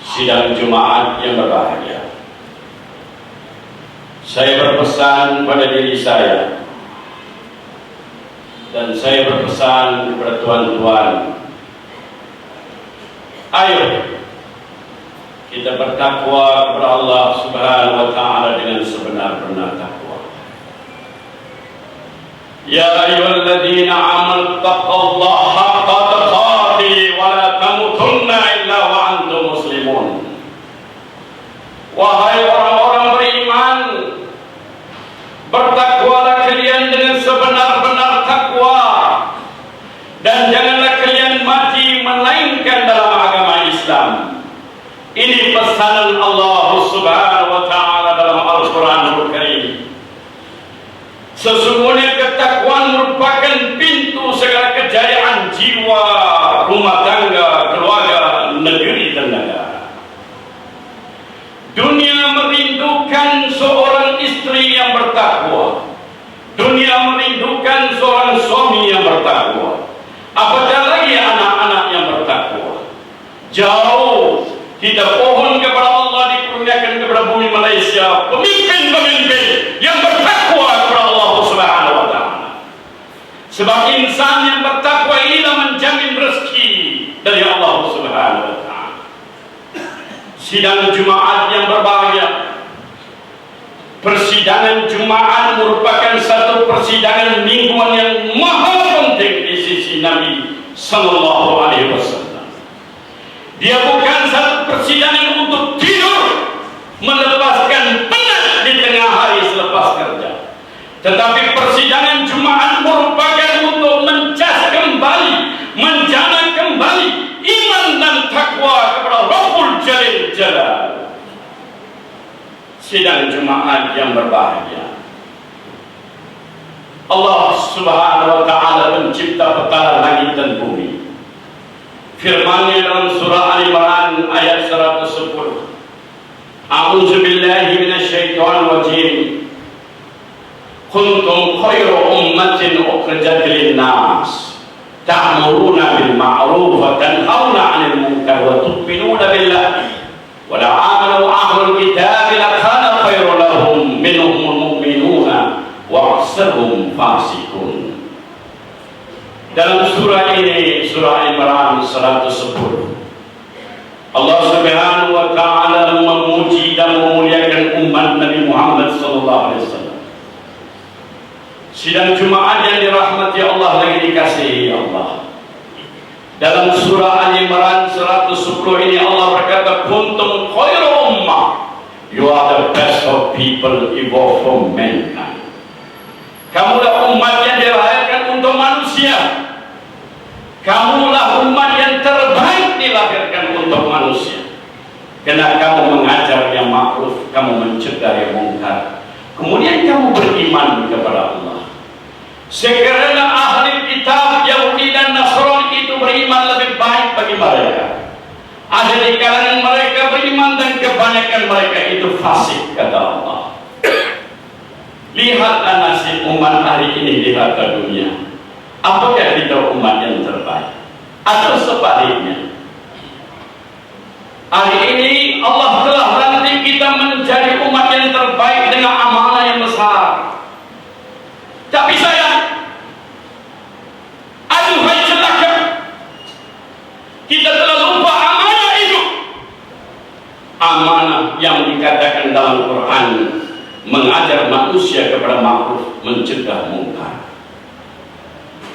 sidang Jumat yang berbahagia. Saya berpesan pada diri saya dan saya berpesan kepada tuan-tuan, ayo kita bertakwa kepada Allah Subhanahu wa taala dengan sebenar-benar takwa. Ya ayyuhalladzina amanu taqullaha haqqa tuqatih wa la tamutunna illa wa antum muslimun. Wahai orang-orang beriman, bertakwalah kalian dengan sebenar-benar takwa, dan janganlah kalian mati melainkan dalam agama Islam. Ini pesanan Allah Subhanahu wa taala dalam Al-Qur'anul Karim. Sesungguhnya ketakwaan merupakan pintu segala kejayaan jiwa, rumah tangga, keluarga, negeri dan negara. Dunia merindukan seorang istri yang bertakwa. Dunia merindukan seorang suami yang bertakwa. Apatah lagi anak-anak yang bertakwa. Jauh kita pohon kepada Allah dikurniakan kepada bumi Malaysia pemimpin-pemimpin yang bertakwa kepada Allah Subhanahu wa taala. Sebab insan yang bertakwa inilah menjamin rezeki dari Allah Subhanahu wa taala. Sidang Jumat yang berbahagia. Persidangan Jumat merupakan satu persidangan mingguan yang maha penting di sisi Nabi sallallahu alaihi wasallam. Dia bukan satu persidangan untuk tidur melepaskan penat di tengah hari selepas kerja, tetapi persidangan Jumat merupakan untuk mencas kembali, menjana kembali iman dan takwa kepada Rabbul Jalil Jalal. Sidang Jumat yang berbahagia. Allah Subhanahu wa taala pencipta petala langit dan bumi. Firman-Nya dalam surah Al-Imran ayat 110. A'udzu billahi minasyaitonir rajim. Kuntum khairu ummatin ukhrijat lin-nas ta'muruna bil ma'ruf wa tanhauna 'anil munkar wa tu'minuna billahi wa la 'amanu ahlul kitabi lakana khairu lahum minhumul mu'minuna wa aktsaruhum fasiqun. Dalam surah ini, surah Al-Imran 110, Allah Subhanahu wa taala memuji dan memuliakan umat Nabi Muhammad sallallahu alaihi wasallam. Sidang Jumat yang dirahmati Allah lagi dikasihi Allah. Dalam surah Al-Imran 110 ini Allah berkata, kuntum khairu ummah, you are the best of people evolved from mankind. Kamulah umat yang dilahirkan untuk manusia. Kamulah umat yang terbaik dilahirkan untuk manusia. Karena kamu mengajar yang ma'ruf, kamu mencegah yang mungkar. Kemudian kamu beriman kepada Allah. Sekiranya ahli kitab Yahudi dan Nasrani itu beriman, lebih baik bagi mereka. Ada di kalangan mereka beriman dan kebanyakan mereka itu fasik, kata Allah. Lihatlah nasib umat hari ini di harta dunia. Apakah kita umat yang terbaik? Atau sebaliknya? Hari ini Allah telah lantik kita menjadi umat yang terbaik dengan amanah yang besar. Tapi aduhai celaka, kita telah lupa amanah itu. Amanah yang dikatakan dalam Quran, mengajar manusia kepada ma'ruf, mencegah mungkar.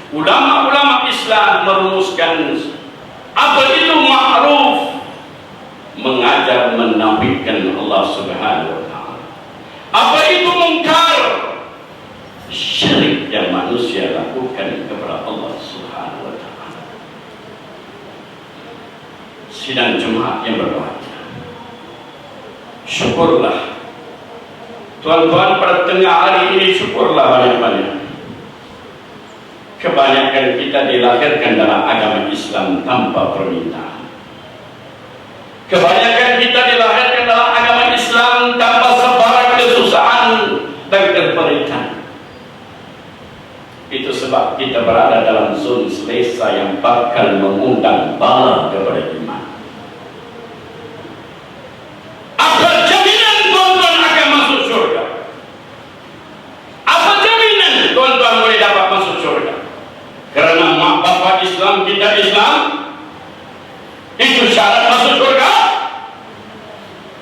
Ulama-ulama Islam merumuskan apa itu ma'ruf, mengajar menafikan Allah Subhanahu wa taala. Apa itu mungkar, syirik yang manusia lakukan kepada Allah Subhanahu wa taala. Sidang Jumat yang berbahagia. Syukurlah tuan-tuan, pada tengah hari ini syukurlah banyak-banyak. Kebanyakan kita dilahirkan dalam agama Islam tanpa permintaan. Kebanyakan kita dilahirkan dalam agama Islam tanpa sebarang kesusahan dan keterikan. Itu sebab kita berada dalam zon selesa yang bakal mengundang bala kepada iman. masuk surga?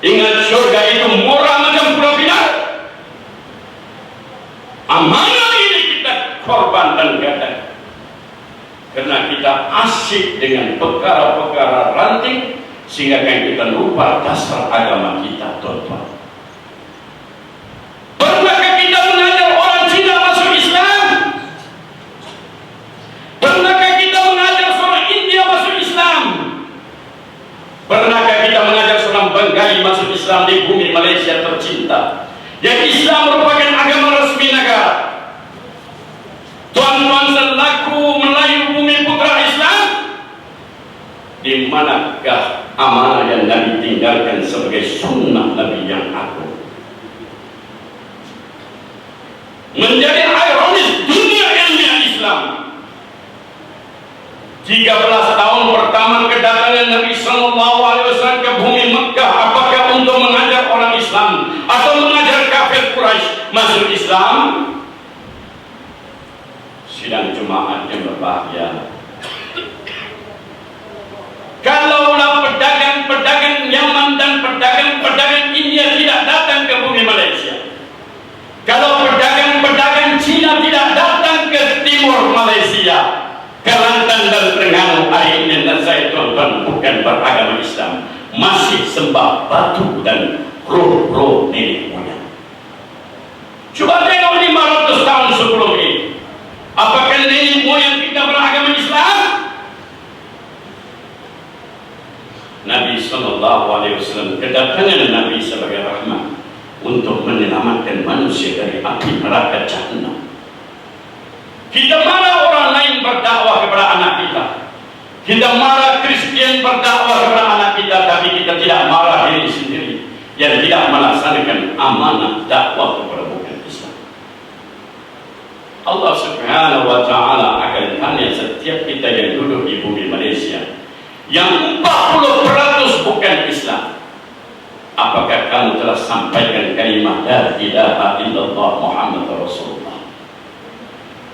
Ingat, surga itu murah macam pulau Pinang. Amanah ini kita korban dan gadai karena kita asyik dengan perkara-perkara ranting, sehingga kita lupa dasar agama kita, tuan-tuan. Pernahkah kita mengajar orang Cina masuk Islam? Pernahkah kita mengajar seorang India masuk Islam? Pernahkah kita mengajar seorang Bengali masuk Islam di bumi Malaysia tercinta, yang Islam merupakan agama resmi negara? Tuan-tuan selaku Melayu bumi putra Islam, di manakah amanah yang Nabi tinggalkan sebagai sunnah Nabi yang agung? Menjadi ironis dunia ilmiah Islam, 13 tahun pertama kedatangan Nabi SAW ke bumi Mekah, apakah untuk mengajar orang Islam atau mengajar kafir Quraisy masuk Islam? Sidang jemaat yang berbahagia, kalaulah pedagang-pedagang Yaman dan pedagang-pedagang India tidak datang ke bumi Malaysia, kalau pedagang-pedagang Cina tidak datang ke timur Malaysia, Kelantan dan Terengganu hari ini, dan saya tuan-tuan bukan beragama Islam, masih sembah batu dan roh-roh nenek moyang. Coba tengok 500 tahun sebelum ini, apakah nenek moyang kita beragama Islam? Nabi SAW, kedatangan Nabi sebagai rahmat untuk menyelamatkan manusia dari api neraka Jahannam. Kita marah orang lain berdakwah kepada anak kita, kita marah Kristian berdakwah kepada anak kita, tapi kita tidak marah diri sendiri yang tidak melaksanakan amanah dakwah kepada bukan Islam. Allah Subhanahu wa Ta'ala akan tanya setiap kita yang duduk di bumi Malaysia, yang 40% bukan Islam, apakah kamu telah sampaikan kalimat la ilaha illallah Muhammad Rasulullah?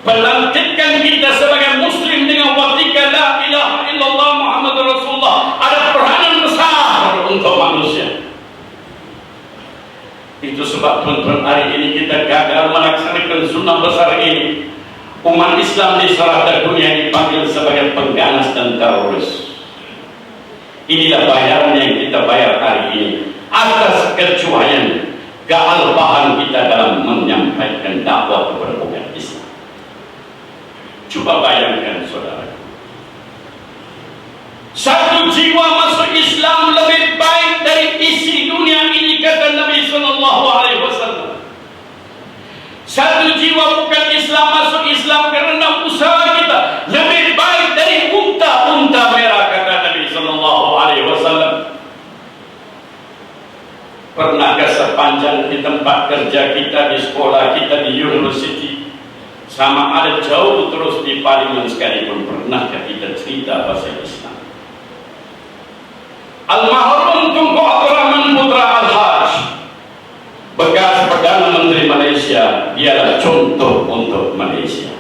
Pelantikan kita sebagai muslim dengan watika la ilaha illallah Muhammad Rasulullah ada peranan besar untuk manusia. Itu sebab tuan-tuan hari ini kita gagal melaksanakan sunnah besar ini. Umat Islam di seluruh dunia dipanggil sebagai pengganas dan teroris. Inilah bayaran yang kita bayar hari ini atas kecuaian, kealpahan kita dalam menyampaikan dakwah kepada umat Islam. Coba bayangkan saudara, satu jiwa masuk Islam lebih baik dari isi dunia ini, kata Nabi SAW. Satu jiwa bukan Islam masuk Islam karena usaha kita lebih baik dari unta-unta merah, kata Nabi SAW. Pernahkah sepanjang di tempat kerja kita, di sekolah kita, di university, sama ada jauh terus di parlimen sekalipun, pernahkah kita cerita bahasa Islam? Al-Mahrum Tunku Abdul Rahman Putra Al-Haj, bekas Perdana Menteri Malaysia, dialah contoh untuk Malaysia.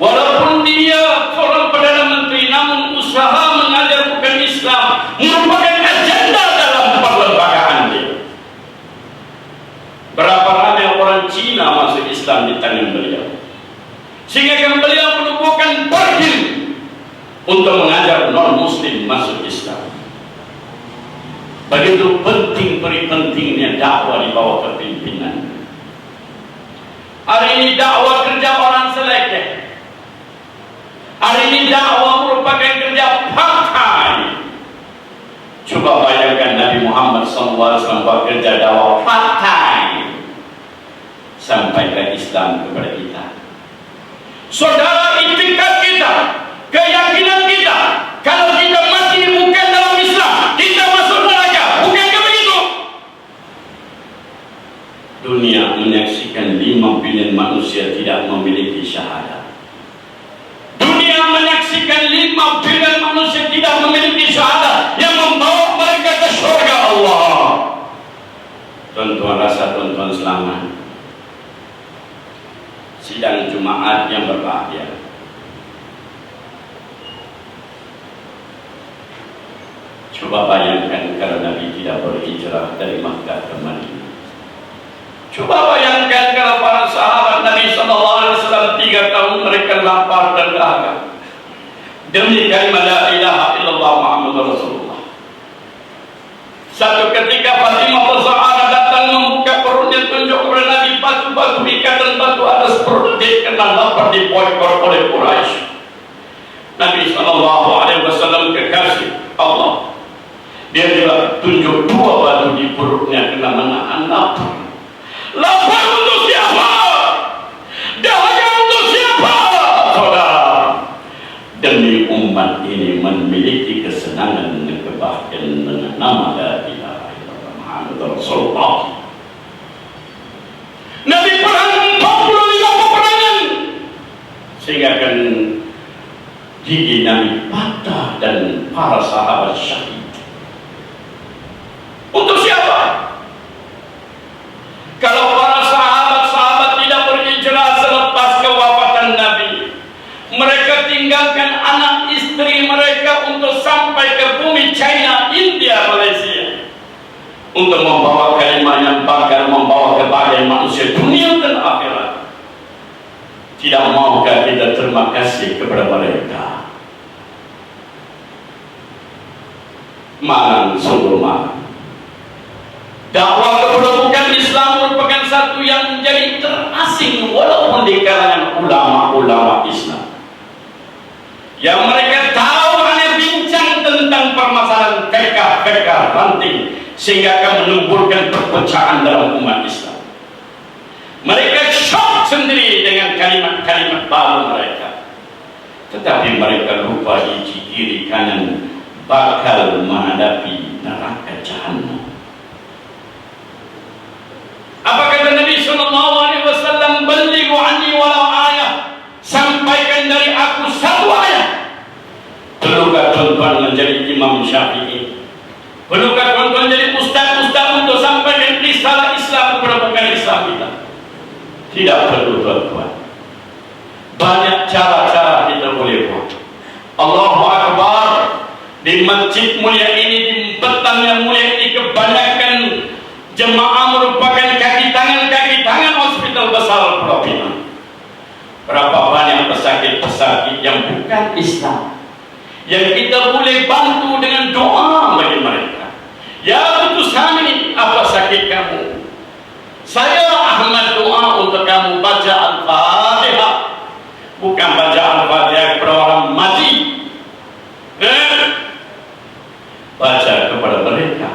Walaupun dia seorang Perdana Menteri, namun usaha mengajar bukan Islam merupakan agenda dalam perlembagaan dia. Berapa ramai orang Cina masuk Islam di tangan beliau, sehingga beliau menubuhkan pergil untuk mengajar non-Muslim masuk Islam. Begitu pentingnya dakwah di bawah kepimpinan. Hari ini dakwah kerja orang selekeh. Hari ini dakwah merupakan kerja part-time. Coba bayangkan Nabi Muhammad SAW bekerja dakwah part-time, sampaikan Islam kepada kita. Saudara, itikad kita, keyakinan kita, kalau kita mati bukan dalam Islam, kita masuk neraka. Bukankah begitu? Dunia menyaksikan 5 bilion manusia tidak memiliki syahadat. Dunia menyaksikan 5 bilion manusia tidak memiliki syahadat yang membawa mereka ke surga Allah. Tuan-tuan rasa tuan-tuan selamat. Sidang Jumaat yang berbahagia, Coba bayangkan kalau Nabi tidak berhijrah dari Makkah ke Madinah. Coba bayangkan kalau para sahabat Nabi SAW 3 tahun mereka lapar dan dahaga demi kalimat la ilaha illallah Muhammadur Rasulullah. Satu ketika Fatimah Zahra datang membuka perutnya, tunjuk kepada Nabi batu-batu ikatan batu atas perut dia kena lapar diboikot oleh Quraisy. Nabi SAW kekasih Allah, dia juga tunjuk 2 batu di perutnya kena menahan lapar. Lapar untuk siapa? Dahaga untuk siapa? Saudara, demi umat ini memiliki kesenangan dan kebahagiaan dengan nama la ilaha illallah Muhammadur Rasulullah. Nabi perang 45 peperangan sehingga kan gigi Nabi patah dan para sahabat syahid. Untuk siapa? Kalau para sahabat-sahabat tidak berhijrah selepas kewafatan Nabi, mereka tinggalkan anak istri mereka untuk sampai ke bumi China, India, Malaysia, untuk membawa kalimat yang bakal membawa kebahagiaan manusia dunia dan akhirat. Tidak maukah kita terima kasih kepada mereka? Malang, sungguh malang. Dakwah kepada bukan Islam merupakan satu yang menjadi terasing walaupun di kalangan ulama-ulama Islam, yang mereka tahu hanya bincang tentang permasalahan fikih ranting sehingga akan menimbulkan perpecahan dalam umat Islam. Mereka syok sendiri dengan kalimat-kalimat baru mereka, tetapi mereka lupa di kiri kanan bakal menghadapi neraka jahanam. Apa kata Nabi SAW? Balighu anni walau ayah, sampaikan dari aku 1 ayat. Perlukah tuan-tuan menjadi Imam Syafi'i? Perlukah tuan-tuan jadi ustaz-ustaz untuk sampaikan risalah Islam kepada bukan Islam kita? Tidak perlu tuan-tuan. Banyak cara-cara kita boleh buat. Allahu Akbar. Di masjid mulia ini, di petang yang mulia ini, kebanyakan jemaah merupakan kaki tangan hospital besar Pulau Pinang. Berapa banyak pesakit-pesakit yang bukan Islam yang kita boleh bantu dengan doa bagi mereka. Ya putus hamil, apa sakit kamu? Saya Ahmad doa untuk kamu, baca Al-Fatihah. Bukan baca Al-Fatihah kepada orang mati, baca kepada mereka.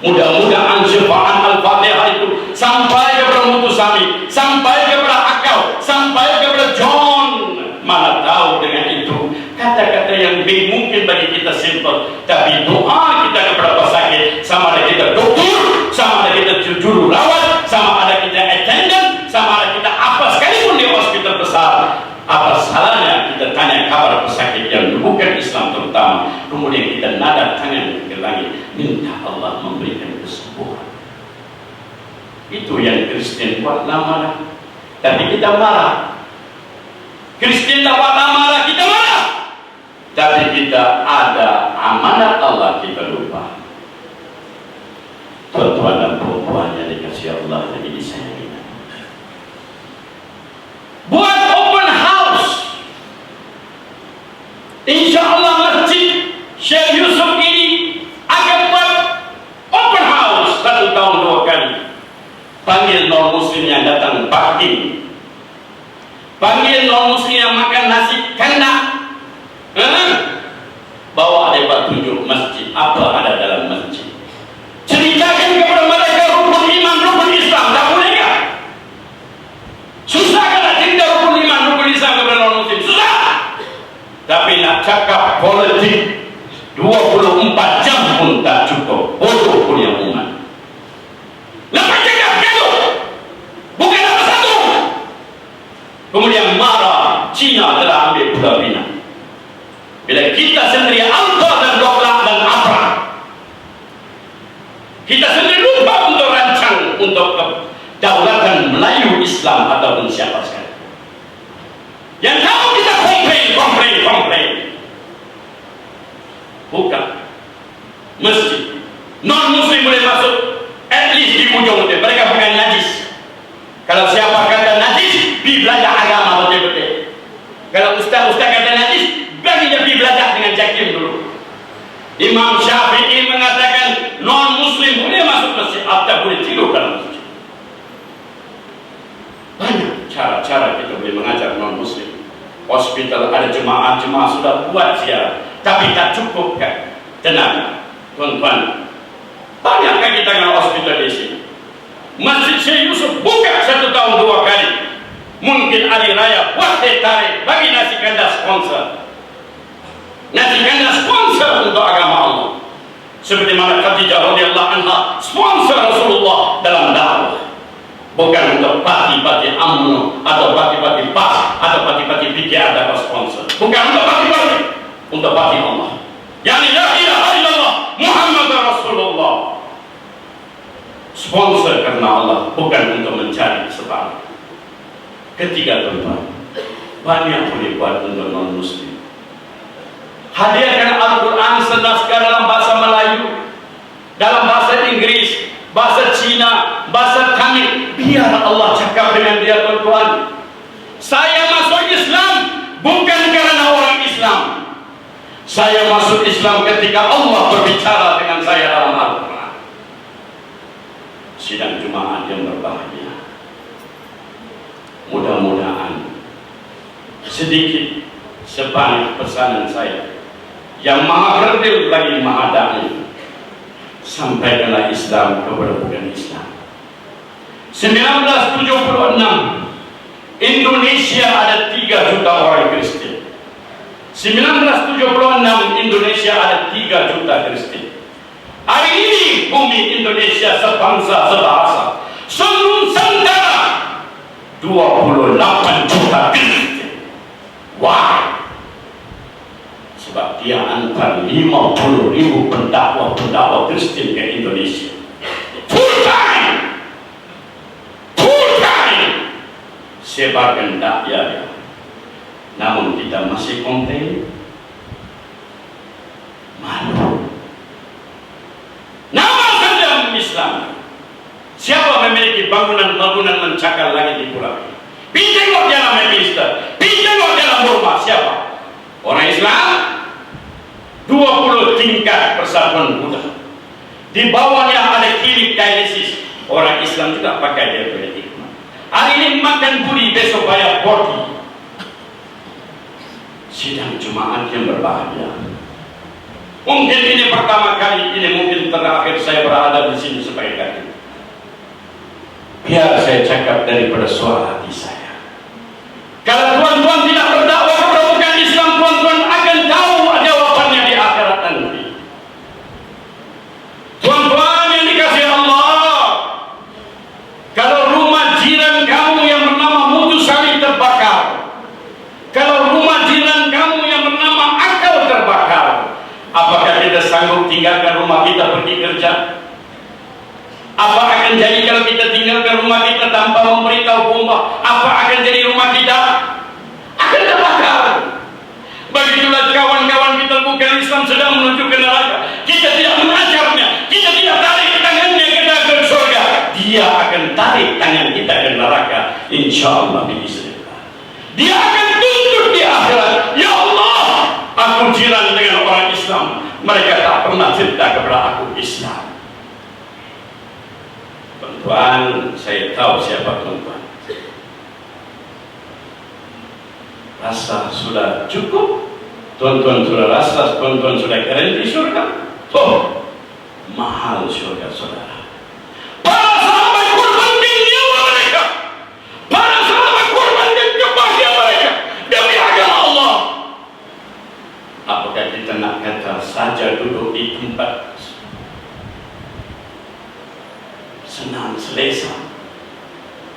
Mudah-mudahan syafaat Al-Fatihah itu sampai kepada Mutusami, sampai kepada Akau, sampai kepada John. Mana tahu dengan itu kata-kata yang mungkin bagi kita simpel, tapi doa kita kepada pesakit, sama ada kita dokter, sama ada kita juru rawat, sama ada kita attendant, sama ada kita apa sekalipun di hospital besar. Apa salahnya kita tanya kabar pesakit yang bukan Islam terutama, kemudian kita nada tangan ke langit, minta Allah memberikan kesembuhan. Itu yang Kristen buat lama, tapi kita marah. Kristen tak buat lama, kita marah. Tapi kita ada amanat Allah, kita lupa. Tuan-tuan dan perempuan yang dikasihi Allah dan disayangi, buat open house. Insya Allah masjid Syekh Yusuf ini akan buat open house 1 tahun 2 kali. Panggil non muslim yang datang parking, panggil non muslim yang makan nasi kandang, bawa mereka tunjuk masjid, apa ada dalam masjid, ceritakan kepada mereka rukun iman, rukun Islam. Tak boleh kan? Susah kan cerita rukun iman, rukun Islam kepada non muslim? Susah. Tapi nak cakap politik 24 jam pun tak cukup. Bodoh punya umat. Lepas cakap itu bukan apa satu, kemudian marah Cina telah ambil Pulau Pinang. Bila kita sendiri Alfa dan Doklak dan Afra, kita sendiri lupa untuk rancang untuk kedaulatan Melayu Islam ataupun siapa sekali. Yang tahu kita komplain. Bukan. masjid. Non-muslim boleh masuk at least di ujung itu. Mereka bukan najis. Kalau siapa kata najis, pergi belajar agama betul-betul. Kalau ustaz-ustaz kata najis, bagi dia pergi belajar dengan jakim dulu. Imam Syafi'i mengatakan non-muslim boleh masuk masjid atau boleh tidur dalam masjid. Banyak cara-cara kita boleh mengajar non-muslim. Hospital ada jemaah-jemaah sudah buat ziarah, tapi tak cukup kan tenaga. Tuan-tuan, banyakkah kita dengan hospital di sini? Masjid Syekh Yusuf buka 1 tahun 2 kali. Mungkin hari raya buat tarik bagi nasi kandar sponsor. Nasi kandar sponsor untuk agama Allah. Seperti mana Khadijah radhiyallahu anha sponsor Rasulullah dalam dakwah. Bukan untuk parti-parti UMNO atau parti-parti PAS atau parti-parti PKI dapat sponsor. Bukan untuk parti-parti, untuk parti Allah. Yani la ilaha illallah Muhammad Rasulullah. Sponsor karena Allah, bukan untuk mencari sebab. Ketiga, tuan-tuan, banyak boleh buat untuk non-muslim. Hadirkan Al-Quran senaskah dalam bahasa Melayu, dalam bahasa Inggris, bahasa Cina, bahasa Tamil. Biar Allah cakap dengan dia, tuan-tuan. Saya masuk Islam bukan karena orang Islam. Saya masuk Islam ketika Allah berbicara dengan saya dalam Al-Quran. Sidang Jumaat yang berbahagia. Mudah-mudahan sedikit sebanyak pesanan saya yang maha kerdil lagi maha damai, sampaikanlah Islam kepada bukan Islam. 1976 Indonesia ada 3 juta orang Kristen. 1976 Indonesia ada 3 juta Kristen. Hari ini bumi Indonesia sebangsa sebahasa senusantara 28 juta Kristen. Why? Sebab dia antar 50.000 pendakwa Kristen ke Indonesia. Full time sebarkan dakwah. Namun kita masih komplain, malu. Nama saja Islam. Siapa memiliki bangunan-bangunan mencakar langit di pulau ini? Pergi tengok dalam Manchester, pergi tengok dalam Burma. Siapa? Orang Islam. 20 tingkat persatuan Buddha. Di bawahnya ada klinik dialisis. Orang Islam juga pakai dia politik. Hari ini makan budi, besok bayar bodi. Sidang Jumaat yang berbahagia. Mungkin ini pertama kali, ini mungkin terakhir saya berada di sini sebagai kaki. Biar saya cakap daripada suara hati saya. Kalau tuan-tuan tidak berdakwah kepada bukan Islam, tuan-tuan akan tahu jawabannya di akhirat nanti. Tuan-tuan yang dikasihi Allah, kalau rumah jiran kamu yang bernama Mudusari terbakar, kalau rumah jiran kamu yang bernama Akal terbakar, apakah kita sanggup tinggalkan rumah kita pergi kerja? Apa akan jadi kalau kita tinggalkan rumah kita tanpa memberitahu bomba? Apa akan jadi rumah kita? Akan terbakar. Begitulah kawan-kawan kita bukan Islam sedang menuju ke neraka. Kita tidak mengajarnya, kita tidak tarik tangannya ke dalam surga. Dia akan tarik tangan kita ke neraka. InsyaAllah biiznillah. Dia akan tuntut di akhirat. Ya Allah, aku jiran dengan orang Islam. Mereka tak pernah cerita kepada aku Islam. Tuan, saya tahu siapa tuan-tuan. Rasa sudah cukup? Tuan-tuan sudah rasa, tuan-tuan sudah keren di surga? Oh, mahal surga saudara. Para sahabat korbankan nyawa mereka. Para sahabat korbankan kebahagiaan mereka demi agama Allah. Apakah kita nak kata saja duduk di tempat senang selesa?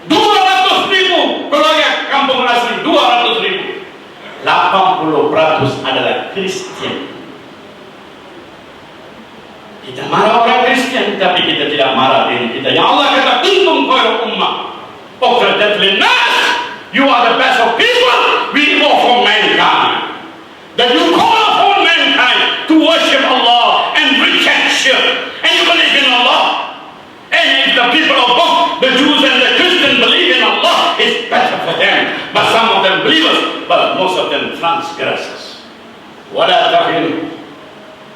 200.000 keluarga kampung asli, 200.000. 80% adalah Kristen. Kita marah orang Kristen, tapi kita tidak marah diri kita. Ya Allah kata, kuntum khairu ummah ukhrijat lin-nas. You are the best of people. We go for mankind. That you call upon mankind to worship Allah and reject shirk, and you believe in Allah. And if the people of both the Jews and the Christians believe in Allah, it's better for them. But some of them believers, but most of them transgressors. ولا تهنوا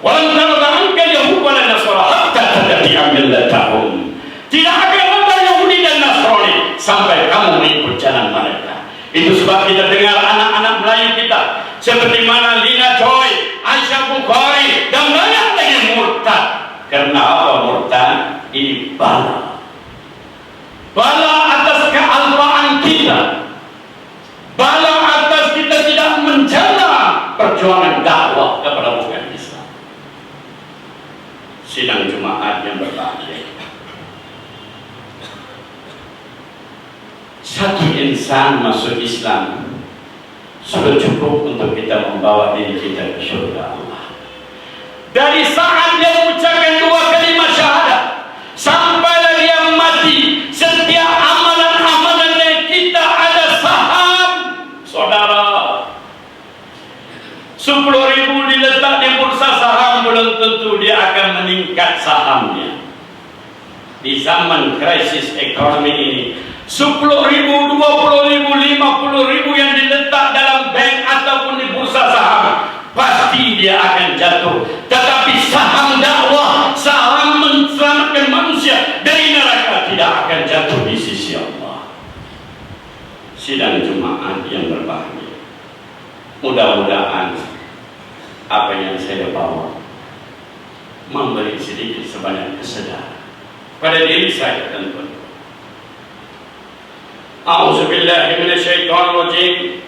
ولن ترضى عنك اليهود ولا النصارى حتى تتبع ملتهم. Tidak akan ada Yahudi dan Nasrani sampai kamu mengikut jalan mereka. Itu sebab kita dengar anak-anak Melayu kita seperti mana Lina Choi, Aisyah Bukhari dan banyak lagi murtad. Karena apa murtad? Ini bala. Bala atas kealpaan kita. Bala atas kita tidak menjaga perjuangan dakwah kepada umat Islam. Sidang Jumat yang berbahagia. Satu insan masuk Islam sudah cukup untuk kita membawa diri kita ke surga Allah. Dari saat dia mengucapkan dua kalimat syahadat sampai dia mati, setiap amalan-amalan yang kita ada saham, saudara. 10.000 diletak di bursa saham, belum tentu dia akan meningkat sahamnya. Di zaman krisis ekonomi ini, 10.000, 20.000, 50.000 yang diletak dalam bank ataupun di bursa saham, pasti dia akan jatuh. Tetapi saham dakwah, saham menyelamatkan manusia dari neraka tidak akan jatuh di sisi Allah. Sidang Jumat yang berbahagia, mudah-mudahan apa yang saya bawa memberi sedikit sebanyak kesadaran pada diri saya dan tentu. A'udzubillahi minasyaitonirrajim.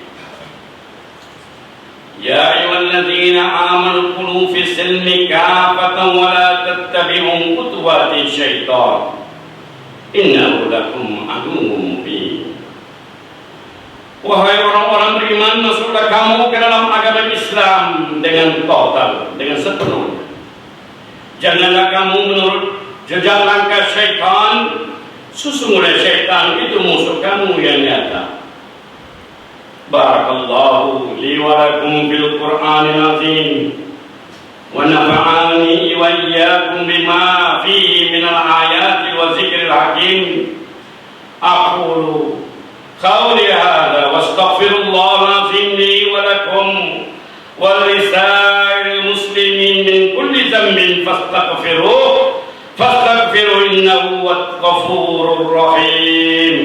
Ya ayyuhalladzina amanu qulu fis silmi kafatan wa la tattabi'u khutuwati syaitan. Innahu lakum aduwwun mubin. Wahai orang-orang beriman, masuklah kamu ke dalam agama Islam dengan total, dengan sepenuhnya. Janganlah kamu menurut jejak langkah syaitan. Sesungguhnya syaitan itu musuh kamu yang nyata. Barakallahu li wa lakum bil Qur'anil azim wa nafa'ani wa iyyakum bima fihi minal ayati wa zikril hakim. Aqulu qawli hadha wa astaghfirullahal azim li wa lakum wa lisa'il muslimin min kulli dhanbin fastaghfiruh. فاستغفروا إنه هو الغفور الرحيم.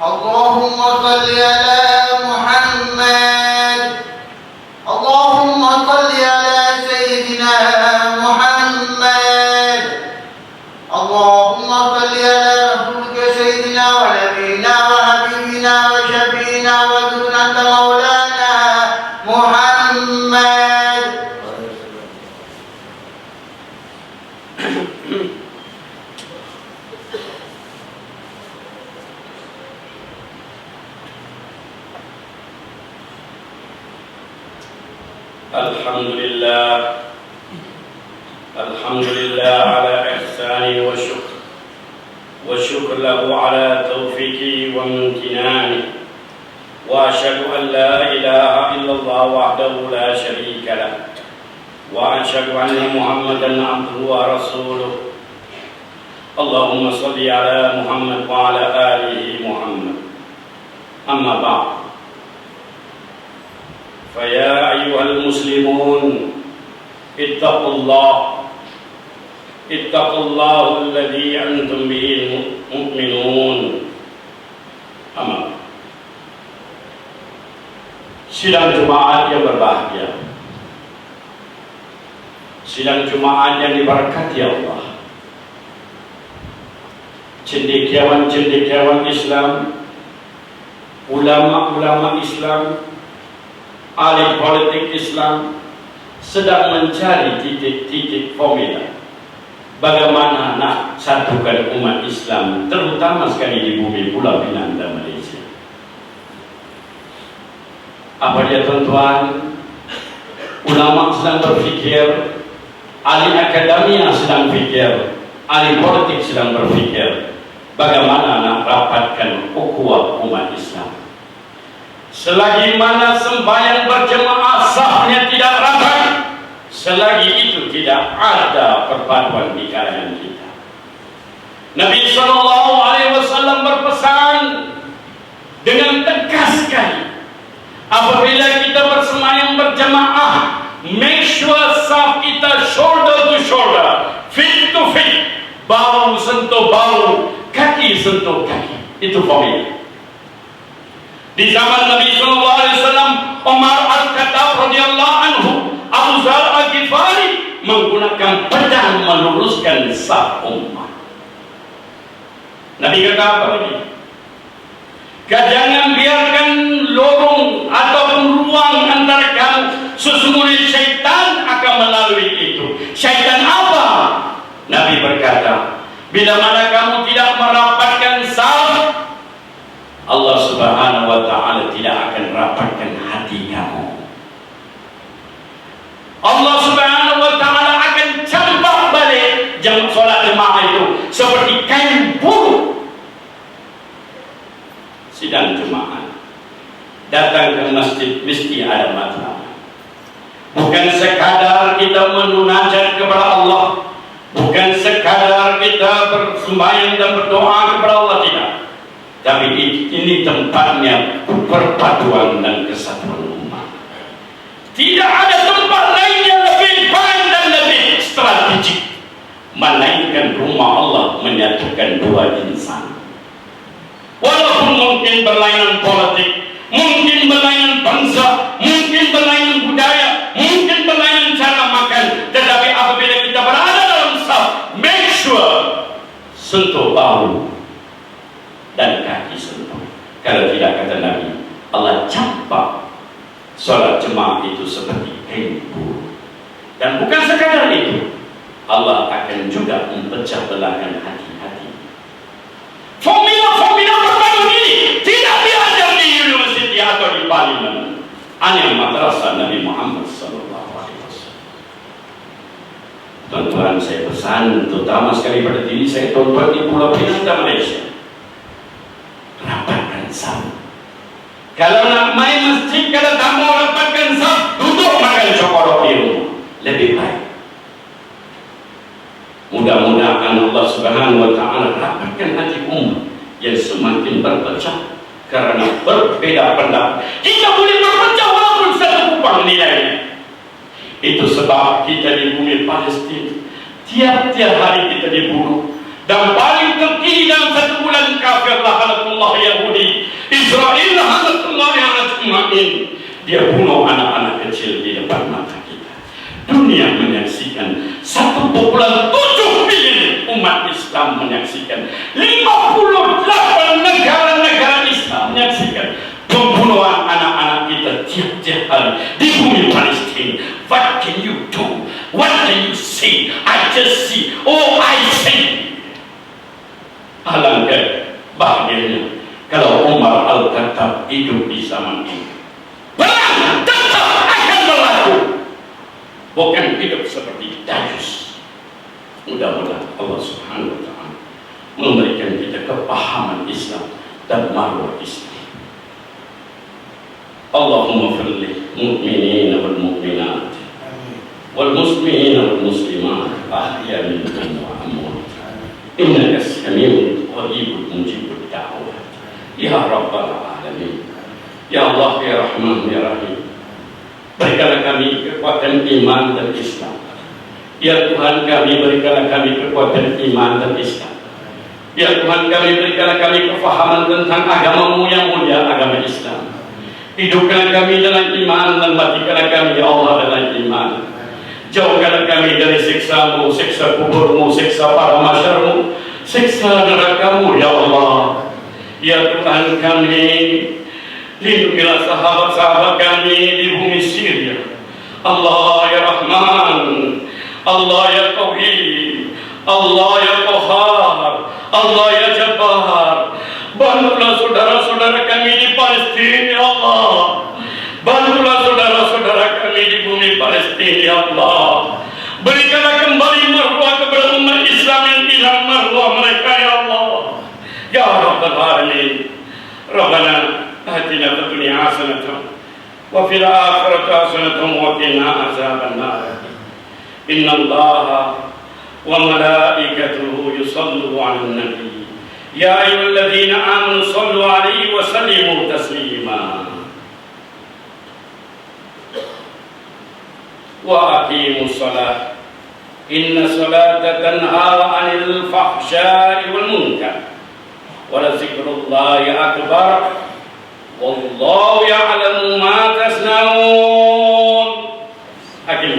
اللهم صل على محمد. اللهم صل على سيدنا محمد. اللهم صل على رسولك سيدنا ونبينا وحبيبنا وشفينا وذرنا مولانا محمد. الحمد لله على إحسانه والشكر له على توفيقه وامتنانه وأشهد أن لا إله إلا الله وحده لا شريك له وأشهد أن محمدا عبده ورسوله. اللهم صل على محمد وعلى آله محمد. أما بعد، فيا أيها المسلمون اتقوا الله الذي أنتم به مؤمنون. أما sidang Jumat yang berbahagia, sidang Jumat yang diberkati Allah, cendekiawan-cendekiawan Islam, ulama-ulama Islam, ahli politik Islam sedang mencari titik-titik formula bagaimana nak satukan umat Islam, terutama sekali di bumi Pulau Pinang dan Malaysia. Apa dia tuan-tuan? Ulama sedang berfikir, ahli akademia sedang fikir, ahli politik sedang berfikir bagaimana nak rapatkan ukhuwah umat Islam. Selagi mana sembahyang berjemaah sahnya tidak rapat, selagi itu tidak ada perpaduan di kalangan kita. Nabi SAW berpesan dengan tegas sekali, apabila kita bersemayam berjamaah, make sure saf kita shoulder to shoulder, feet to feet, bahu sentuh bahu, kaki sentuh kaki. Itu formula. Di zaman Nabi SAW, Umar Al-Khattab radhiyallahu anhu, Abu Dzar Al-Ghifari menggunakan pedang meluruskan saf umat. Nabi kata apa lagi? Jangan biarkan lorong ataupun ruang antara kamu, sesungguhnya syaitan akan melalui itu. Syaitan apa? Nabi berkata, bila mana kamu tidak merapatkan saf, Allah Subhanahu wa ta'ala tidak akan rapatkan hati kamu. Allah Subhanahu wa ta'ala akan campak balik jam solat jemaah itu seperti kain buruk. Sidang jemaah datang ke masjid mesti ada masalah. Bukan sekadar kita menunajat kepada Allah, bukan sekadar kita bersembahyang dan berdoa kepada Allah, tidak. Tapi ini tempatnya perpaduan dan kesatuan umat. Tidak ada tempat lain yang lebih baik dan lebih strategik melainkan rumah Allah menyatukan dua insan. Walaupun mungkin berlainan politik, mungkin berlainan bangsa, mungkin berlainan budaya, mungkin berlainan cara makan, tetapi apabila kita berada dalam saf, make sure sentuh bahu dan kaki sentuh. Kalau tidak, kata Nabi, Allah campak solat jemaah itu seperti kain buruk. Dan bukan sekadar itu, Allah akan juga memecah belahkan hati-hati. Formula perpaduan ini tidak diajar di universiti atau di parlimen, hanya madrasah Nabi Muhammad SAW. Tuan-tuan, saya pesan terutama sekali pada diri saya, tuan-tuan di Pulau Pinang dan Malaysia, rapatkan saf. Kalau nak main masjid, kalau tak mau rapatkan saf, duduk makan cokorok di rumah, lebih baik. Mudah-mudahan Allah Subhanahu wa ta'ala rapatkan hati umat yang semakin berpecah karena berbeda pendapat. Kita boleh berpecah walaupun satu kupang nilainya. Itu sebab kita di bumi Palestina tiap-tiap hari kita dibunuh. Dan paling terkini dalam satu bulan kafir lahanatullah Yahudi, Israel lahanatullah ajma'in, dia bunuh anak-anak kecil di depan mata kita. Dunia menyaksikan, 1,7 bilion umat Islam menyaksikan, 58 negara-negara Islam menyaksikan pembunuhan anak-anak kita tiap-tiap hari di bumi Palestina. What can you do? What can you say? I just see. Oh, I say. Alangkah bahagianya kalau Umar Al-Khattab hidup di zaman ini. Perang tetap akan berlaku, bukan hidup seperti Dayus. Mudah-mudahan Allah Subhanahu wa ta'ala memberikan kita kepahaman Islam dan marwah Islam. Allahumma firli mu'minina wal mu'minat wal muslimina wal muslimat ahya minhum wa amwat. Innaka sami'un qaribun mujibud da'wat. Ya Rabbal Alamin. Ya Allah, ya Rahman, ya Rahim, berikanlah kami kekuatan iman dan Islam. Ya Tuhan kami, berikanlah kami kekuatan iman dan Islam. Ya Tuhan kami, berikanlah kami kefahaman tentang agama-Mu yang mulia, agama Islam. Hidupkan kami dalam iman dan matikanlah kami, ya Allah, dalam iman. Jauhkanlah kami dari siksa-Mu, siksa kubur-Mu, siksa para masyar-Mu, siksa neraka-Mu, ya Allah. Ya Tuhan kami, lindungilah sahabat-sahabat kami di bumi Syria. Allah ya Rahman, Allah ya Tauhid, Allah ya Qahar, Allah ya Jabbar. Bantulah saudara-saudara kami di Palestina, ya Allah. Bantulah saudara-saudara kami di bumi Palestina, ya Allah. Berikanlah kembali marwah kepada umat Islam yang hilang marwah mereka, ya Allah. Ya Rabbal Alamin. Rabbana atina fid dunya hasanatan wa fil akhirati hasanatan wa qina azaban nar. إن الله وملائكته يصلوا على النبي يا أيها الذين آمنوا صلوا عليه وسلموا تسليما وأقيموا الصلاة إن الصلاة تنهى عن الفحشاء والمنكر ولذكر الله أكبر والله يعلم ما تصنعون. أقيموا